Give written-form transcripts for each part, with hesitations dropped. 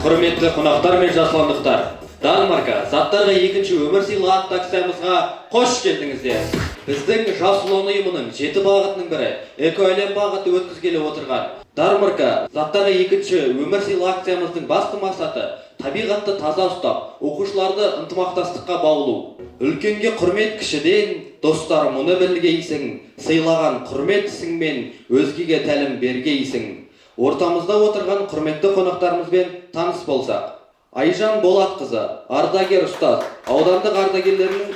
Құрметті қонақтар мен жасұландықтар, Данмарка заттарға екінші өмір сыйлы атты акциямызға қош келдіңіздер. Біздің жас ұлан ұйымының 7 бағытының бірі экоәлем бағыты өткізгелі отырған. Данмарка заттарға екінші өмір сыйлы акциямыздың басты мақсаты табиғатты таза ұстап, оқушыларды ынтымақтастыққа баулу. Үлкенге құрмет кішіден, достар мұны білгейсің, сыйлаған құрмет ісіңмен өзгеге тәлім бергейсің. Ортамызда отырған құрметті қонақтарымызбен таныс болсақ. Айжан Болатқызы, ардагер ұстаз, аудандық ардагерлерінің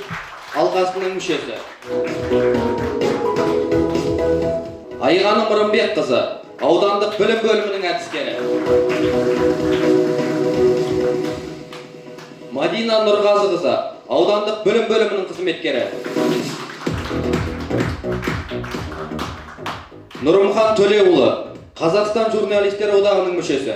алқасының мүшесі. Айғаным Рымбекқызы, аудандық білім бөлімінің әдіскері. Мадина Нұрғазықызы, аудандық білім бөлімінің қызметкері. Нұрымхан Төлеуұлы, Қазақстан журналистер одағының мүшесі.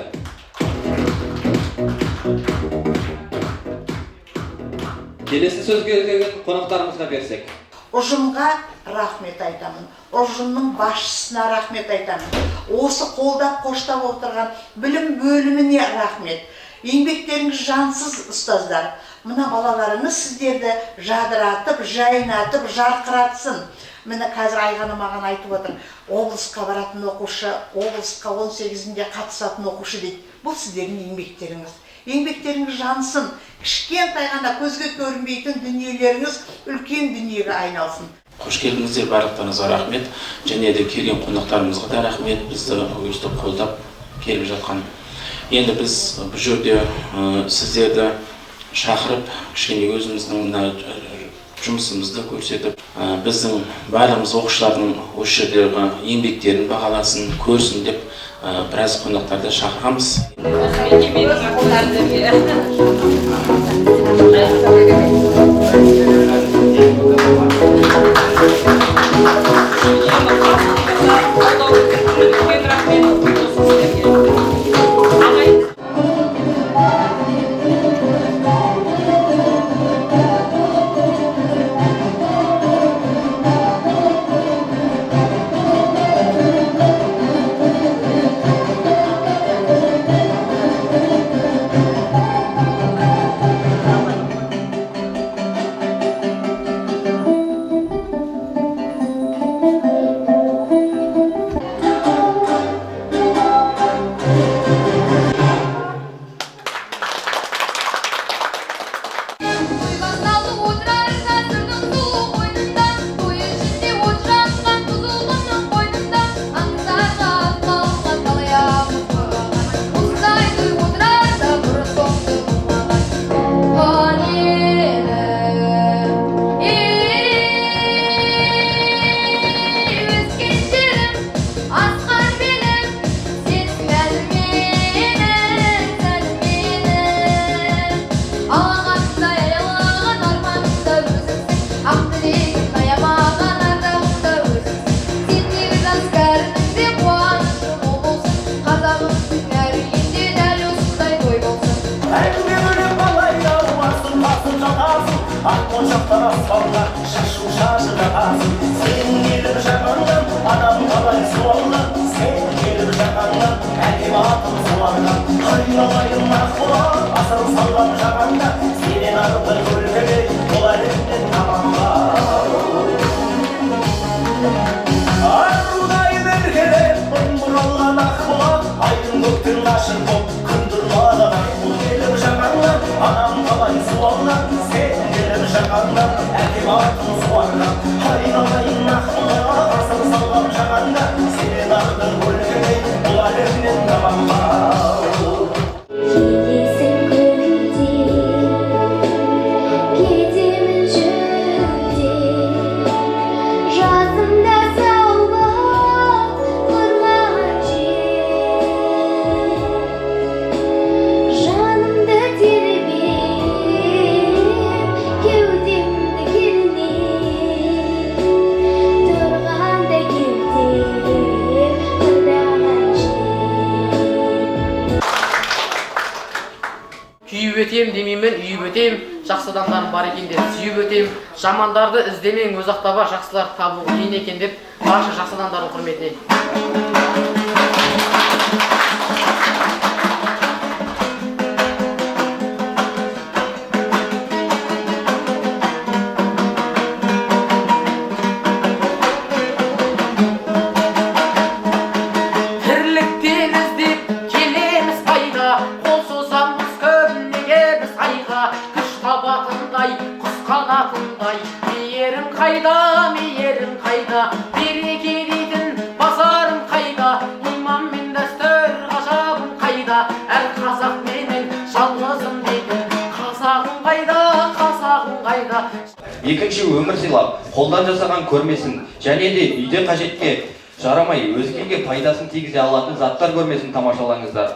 Келесі сөзге келген қонақтарымызға берсек. Ұжымға рахмет айтамын. Ұжымның басшысына рахмет айтамын. Осы қолдап қоштап отырған білім бөліміне рахмет. Еңбектеріңіз жансыз, ұстаздар. Мына балаларыңыз сіздерді жадыратып, жайнатып, жарқыратсын. Мені қазір Айғаны маған айтып отыр. Облысқа баратын оқушы, облысқа 18-інде қатысатын оқушы дейді. Бұл сіздердің еңбектеріңіз. Еңбектеріңіз жансын. Кішкентай ғана көзге көрінбейтін дүниелеріңіз үлкен дүниеге айналсын. Қош келдіңіздер, барлықтарыңызға рахмет. Және де келген қонақтарымызға да рахмет. Бізді өстіп қолдап келіп жатқан. Енді біз бұл жерде сіздерді шақырып, кішкене өзіміздің жұмысымызды көрсетіп, біздің барлығымыз оқушылардың осы жердегі еңбектерін бағаласын, көрсін деп біраз қонақтарды шақырамыз. Демеймен, үйіп өтем, жақсы адамдар бар екен деп сүйіп өтем, жамандарды іздемең, өз ақтаба жақсылар табу қиын екен деп барша жақсы адамдардың құрметіне. қол созамыз көбінеге біз айға, күш табатындай, құс қанатындай. Мейірім қайда, мейірім қайда, береке дейтін базарым қайда, иман мен дәстүр ғажабым қайда, әр қазақ менен жалғызым дейтін қазағым қайда, қазағым қайда. Екінші, өмір сыйлап, қолдан жасаған көрмесін, және де үйде қажетке жарамай, өзгеге пайдасын тигізе алатын заттар көрмесін тамашалаңыздар.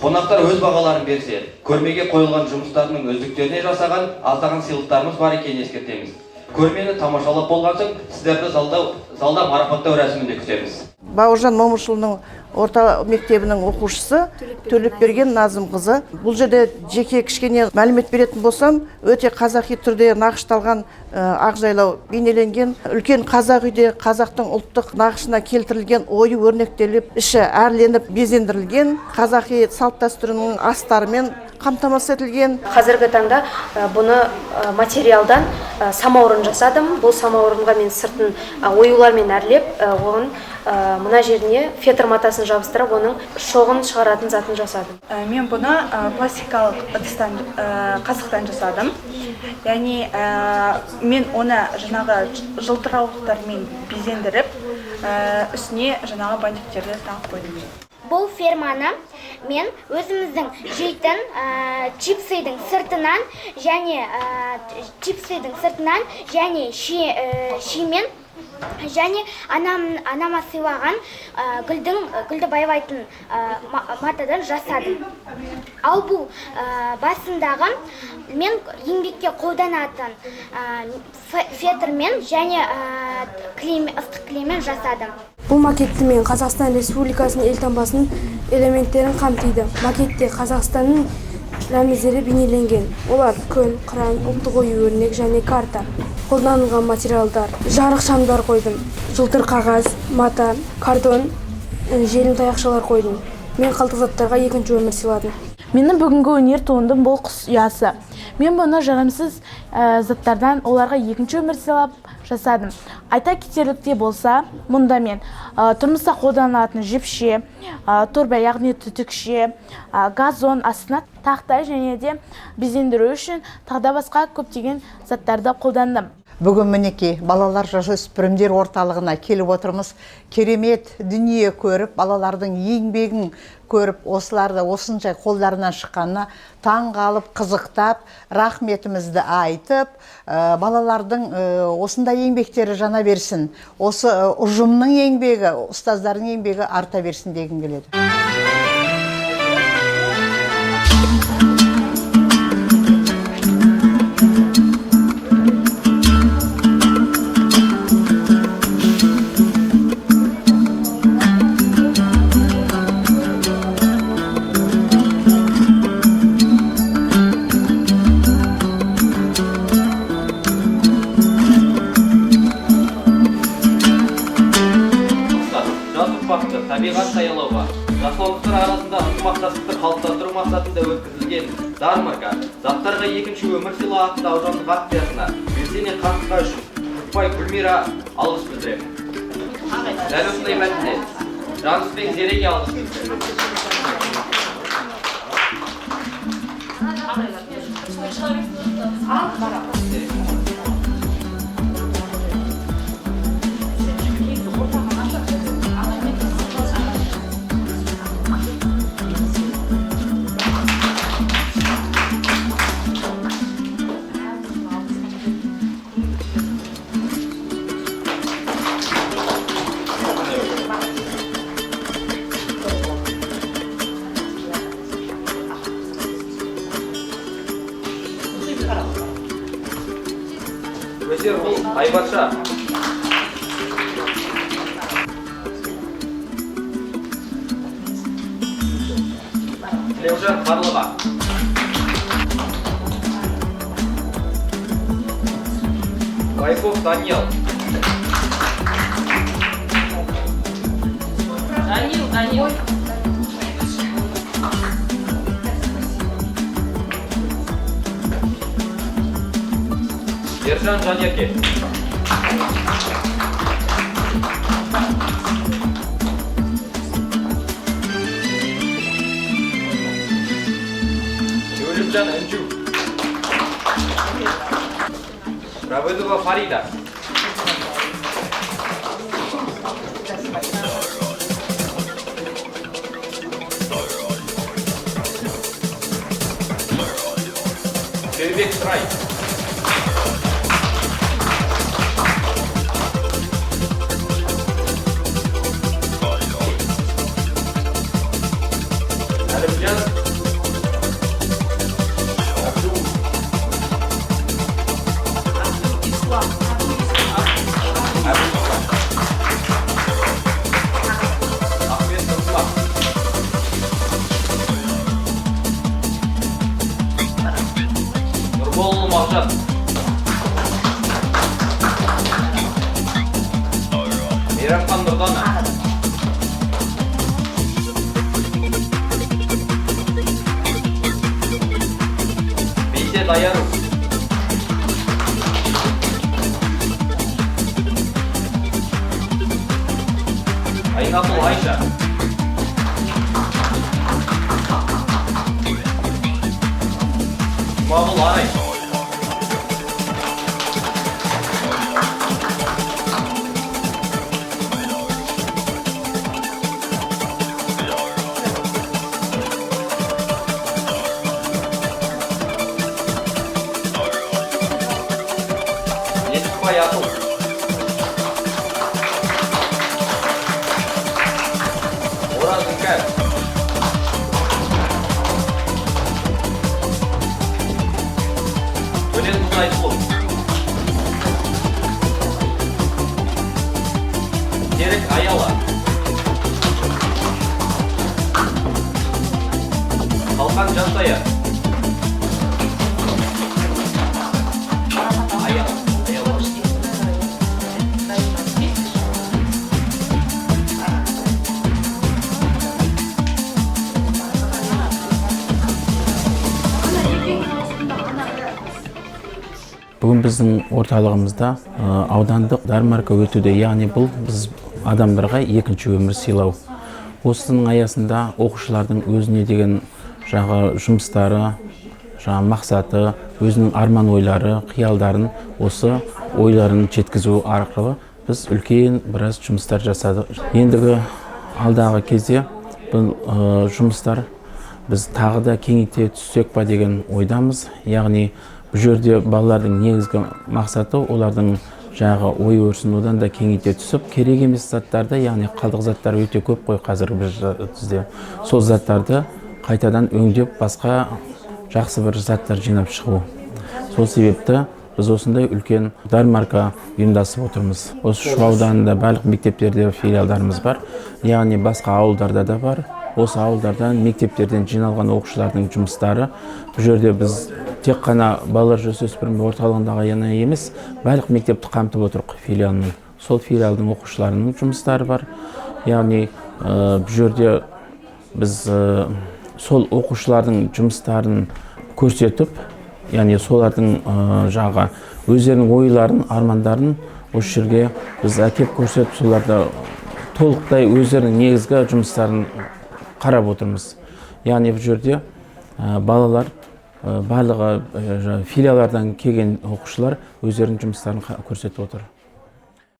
Қонақтар өз бағаларын берсе, көрмеге қойылған жұмыстарының үздіктеріне жасаған аздаған сыйлықтарымыз бар екенін ескертеміз. Көрмені тамашалап болған соң, сіздерді залда марапаттау рәсімінде күтеміз. Бауыржан Момышұлының орта мектебінің оқушысы Төлепберген Назым қызы. Бұл жерде жеке кішкене мәлімет беретін болсам, өте қазақи түрде нақышталған ақжайлау бейнеленген, үлкен қазақ үйде қазақтың ұлттық нақышына келтірілген ою өрнектеліп, іші әрленіп безендірілген, қазақи салт дәстүрінің астарымен қамтамасыз етілген. Қазіргі таңда бұны материалдан самаурын жасадым. Бұл самаурынға мен сыртын оюлармен әрлеп, оған мына жеріне фетр матасын жабыстырып, оның шоғын шығаратын затын жасадым. Мен бұны пластикалық ыдыстан, қасықтан жасадым. Яғни мен оны жаңағы жылтырауықтармен безендіріп, үстіне жаңағы бантиктерді тағып қойдым. Бұл ферманы мен өзіміздің жейтін чипсыйдың сыртынан және шимен және анама сыйлаған гүлді байлайтын матадан жасадым. Ал бұл басындағы мен еңбекке қолданатын фетрмен және ыстық клеймен жасадым. Бұл макетті мен Қазақстан Республикасының елтаңбасының элементтерін қамтиды. Макетте Қазақстанның рәміздері бейнеленген. Олар көл, қыран, ұлттық ою өрнек және карта. Қолданылған материалдар: жарық шамдар қойдым, жылтыр қағаз, мата, картон, желім таяқшалар қойдым. Мен қалдық заттарға екінші өмір сыйладым. Менің бүгінгі өнер туындым бұл құс ұясы. Мен бұны жарамсыз заттардан оларға екінші өмір сыйлап жасадым. Айта кетерлікте болса, мұнда мен тұрмыста қолданылатын жіпше, торба яғни түтікше, газон астына тақтай және де безендіру үшін тағда басқа көптеген заттарды қолдандым. Бүгін мінекей балалар жасөспірімдер орталығына келіп отырмыз. Керемет дүние көріп, балалардың еңбегін көріп, осыларды осыншай қолдарынан шыққанына таң қалып, қызықтап, рахметімізді айтып, балалардың осындай еңбектері жана берсін. Осы ұжымның еңбегі, ұстаздардың еңбегі арта берсін дегім келеді. Табиғат саялауға, жасаулықтар арасында ынтымақтастықты қалыптастыру мақсатында өткізілген Дармарка заттарға екінші өмір сыйлау атты аудандық акциясына белсене қатысқаны үшін Құртбай Гүлмира алғыс білдіремін. Дәл осындай мәтінде Жанысбек Зереге алғыс білдіремін. Өсер бұл Айбатша. Тілеужан Қарлыға. Байков Даниил. Даниил. Ержан Жанерке. Айгүлжан Інжу. Рабыдова Фарида. Бербек Сырай. Әлімжан Ахмет Нұрсұлан. Нұрболұлы Мағжан. Мейрамхан Нұрдана. Бейте Даяру. Айнапыл Айша. Жұмағұл Арай. Несіпбай Атыл. Ораз Іңкәр. Төлен Мұнайқұл. Серік Аяла. Қалқан Жантая. Бүгін біздің орталығымызда аудандық ярмарка өтуде, яғни бұл біз адамдарға екінші өмір сыйлау. Осының аясында оқушылардың өзіне деген жұмыстары, мақсаты, өзінің арман ойлары, қиялдарын, осы ойларын жеткізу арқылы біз үлкен біраз жұмыстар жасадық. Ендігі алдағы кезде бұл жұмыстар біз тағы да кеңейте түссек па деген ойдамыз. Яғни бұл жерде балалардың негізгі мақсаты олардың ой өрісін одан да кеңейте түсіп, керек емес заттарды, яғни қалдық заттар өте көп қой қазіргі бізде. Сол заттарды қайтадан өңдеп, басқа жақсы бір заттар жинап шығу. Сол себепті біз осындай үлкен ярмарка ұйымдасып отырмыз. Осы Шу ауданында барлық мектептерде филиалдарымыз бар, яғни басқа ауылдарда да бар. Осы ауылдардан, мектептерден жиналған оқушылардың жұмыстары. Бұл жерде біз тек қана балалар жасөспірім орталығындағы ғана емес, барлық мектепті қамтып отырық филиалының. Сол филиалдың оқушыларының жұмыстары бар. Яғни бұл жерде біз сол оқушылардың жұмыстарын көрсетіп, яғни солардың өздерінің ойларын, армандарын осы жерге біз әкеп көрсетіп, соларды толықтай өздерінің негізгі жұмыстарын қарап отырмыз. Яғни бұл жерде балалар барлығы филиалдардан келген оқушылар өздерінің жұмыстарын көрсетіп отыр.